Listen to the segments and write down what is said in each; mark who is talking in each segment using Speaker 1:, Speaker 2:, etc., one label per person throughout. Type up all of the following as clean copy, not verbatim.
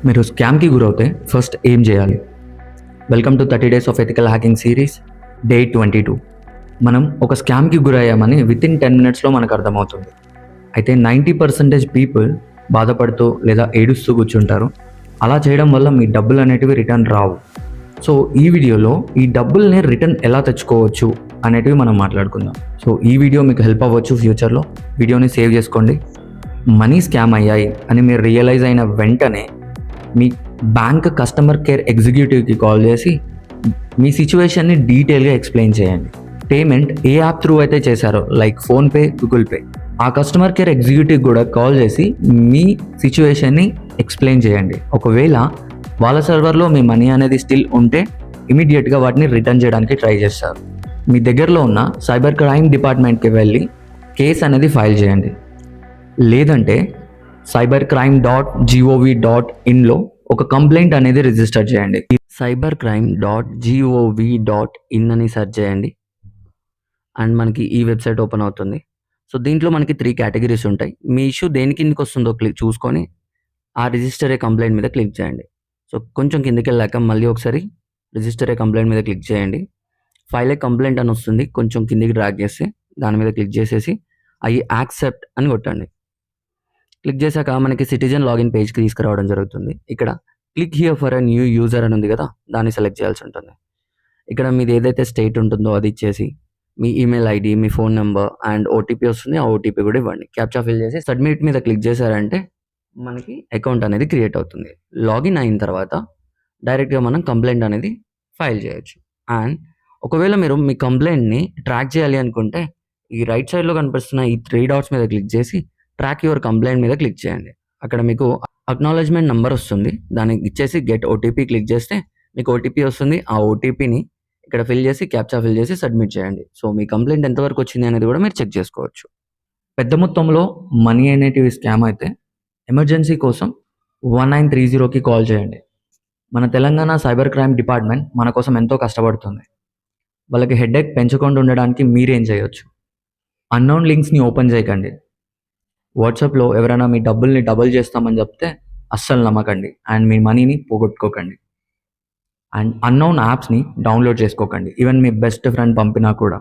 Speaker 1: మీరు స్కామ్కి గురవుతే ఫస్ట్ ఏం చేయాలి? Welcome to 30 days of ethical hacking series day 22. మనం ఒక స్కామ్కి గురయ్యామని వితిన్ 10 మినిట్స్లో మనకు అర్థమవుతుంది. అయితే 90% పీపుల్ బాధపడుతూ లేదా ఏడుస్తూ కూర్చుంటారు. అలా చేయడం వల్ల మీ డబ్బులు అనేటివి రిటర్న్ రావు. సో ఈ వీడియోలో ఈ డబ్బుల్ని రిటర్న్ ఎలా తెచ్చుకోవచ్చు అనేటివి మనం మాట్లాడుకుందాం. సో ఈ వీడియో మీకు హెల్ప్ అవ్వచ్చు ఫ్యూచర్లో. వీడియోని సేవ్ చేసుకోండి. మనీ స్కామ్ అయ్యాయి అని మీరు రియలైజ్ అయిన వెంటనే మీ బ్యాంక్ కస్టమర్ కేర్ ఎగ్జిక్యూటివ్కి కాల్ చేసి మీ సిచ్యువేషన్ని డీటెయిల్గా ఎక్స్ప్లెయిన్ చేయండి. పేమెంట్ ఏ యాప్ త్రూ అయితే చేశారో లైక్ ఫోన్పే, గూగుల్ పే, ఆ కస్టమర్ కేర్ ఎగ్జిక్యూటివ్ కూడా కాల్ చేసి మీ సిచ్యువేషన్ని ఎక్స్ప్లెయిన్ చేయండి. ఒకవేళ వాళ్ళ సర్వర్లో మీ మనీ అనేది స్టిల్ ఉంటే ఇమీడియట్గా వాటిని రిటర్న్ చేయడానికి ట్రై చేస్తారు. మీ దగ్గరలో ఉన్న సైబర్ క్రైమ్ డిపార్ట్మెంట్కి వెళ్ళి కేస్ అనేది ఫైల్ చేయండి. లేదంటే cybercrime.gov.inలో ఒక కంప్లైంట్ అనేది రిజిస్టర్ చేయండి. cybercrime.gov.in అని సెర్చ్ చేయండి అండ్ మనకి ఈ వెబ్సైట్ ఓపెన్ అవుతుంది. సో దీంట్లో మనకి 3 కేటగిరీస్ ఉంటాయి. మీ ఇష్యూ దేని కిందకి వస్తుందో చూసుకొని ఆ రిజిస్టర్ ఏ కంప్లైంట్ మీద క్లిక్ చేయండి. సో కొంచెం కిందకి వెళ్ళాక మళ్ళీ ఒకసారి రిజిస్టర్ ఏ కంప్లైంట్ మీద క్లిక్ చేయండి. ఫైల్ ఏ కంప్లైంట్ అని వస్తుంది. కొంచెం కిందికి డ్రాగ్ చేసి దాని మీద క్లిక్ చేసేసి అవి యాక్సెప్ట్ అని కొట్టండి. క్లిక్ చేశాక మనకి సిటిజన్ లాగిన్ పేజ్కి తీసుకురావడం జరుగుతుంది. ఇక్కడ click here for a new user అని ఉంది కదా, దాన్ని సెలెక్ట్ చేయాల్సి ఉంటుంది. ఇక్కడ మీది ఏదైతే స్టేట్ ఉంటుందో అది ఇచ్చేసి మీ ఈమెయిల్ ఐడి, మీ ఫోన్ నెంబర్ అండ్ ఓటీపీ వస్తుంది. ఆ ఓటీపీ కూడా ఇవ్వండి. క్యాప్చా ఫిల్ చేసి సబ్మిట్ మీద క్లిక్ చేశారంటే మనకి అకౌంట్ అనేది క్రియేట్ అవుతుంది. లాగిన్ అయిన తర్వాత డైరెక్ట్గా మనం కంప్లైంట్ అనేది ఫైల్ చేయొచ్చు. అండ్ ఒకవేళ మీరు మీ కంప్లైంట్ని ట్రాక్ చేయాలి అనుకుంటే ఈ రైట్ సైడ్లో కనిపిస్తున్న ఈ 3 డాట్స్ మీద క్లిక్ చేసి ట్రాక్ యువర్ కంప్లైంట్ మీద క్లిక్ చేయండి. అక్కడ మీకు అక్నాలెడ్జ్మెంట్ నెంబర్ వస్తుంది. దానికి ఇచ్చేసి గెట్ ఓటీపీ క్లిక్ చేస్తే మీకు ఓటీపీ వస్తుంది. ఆ ఓటీపీని ఇక్కడ ఫిల్ చేసి క్యాప్చా ఫిల్ చేసి సబ్మిట్ చేయండి. సో మీ కంప్లైంట్ ఎంతవరకు వచ్చింది అనేది కూడా మీరు చెక్ చేసుకోవచ్చు. పెద్ద మొత్తంలో మనీ అనేటివి స్కామ్ అయితే ఎమర్జెన్సీ కోసం 1930కి కాల్ చేయండి. మన తెలంగాణ సైబర్ క్రైమ్ డిపార్ట్మెంట్ మన కోసం ఎంతో కష్టపడుతుంది. వాళ్ళకి హెడేక్ పెంచకుండా ఉండడానికి మీరేం చేయొచ్చు? అన్నోన్ లింక్స్ని ఓపెన్ చేయకండి. వాట్సాప్లో ఎవరైనా మీ డబ్బుల్ని డబుల్ చేస్తామని చెప్తే అస్సలు నమ్మకండి అండ్ మీ మనీని పోగొట్టుకోకండి. అండ్ అన్నోన్ యాప్స్ని డౌన్లోడ్ చేసుకోకండి. ఈవెన్ మీ బెస్ట్ ఫ్రెండ్ పంపినా కూడా.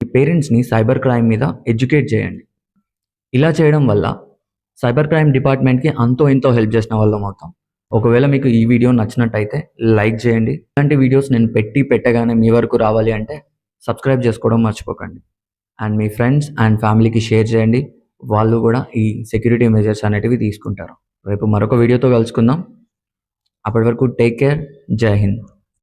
Speaker 1: మీ పేరెంట్స్ని సైబర్ క్రైమ్ మీద ఎడ్యుకేట్ చేయండి. ఇలా చేయడం వల్ల సైబర్ క్రైమ్ డిపార్ట్మెంట్కి అంతో ఎంతో హెల్ప్ చేసిన వాళ్ళం అవుతాం. ఒకవేళ మీకు ఈ వీడియో నచ్చినట్టయితే లైక్ చేయండి. ఇలాంటి వీడియోస్ నేను పెట్టగానే మీ వరకు రావాలి అంటే సబ్స్క్రైబ్ చేసుకోవడం మర్చిపోకండి. అండ్ మీ ఫ్రెండ్స్ అండ్ ఫ్యామిలీకి షేర్ చేయండి. వాళ్ళు కూడా ఈ సెక్యూరిటీ మెజర్స్ అనేటివి తీసుకుంటారు. రేపు మరొక వీడియోతో కలుసుకుందాం. అప్పటి వరకు టేక్ కేర్. జై హింద్.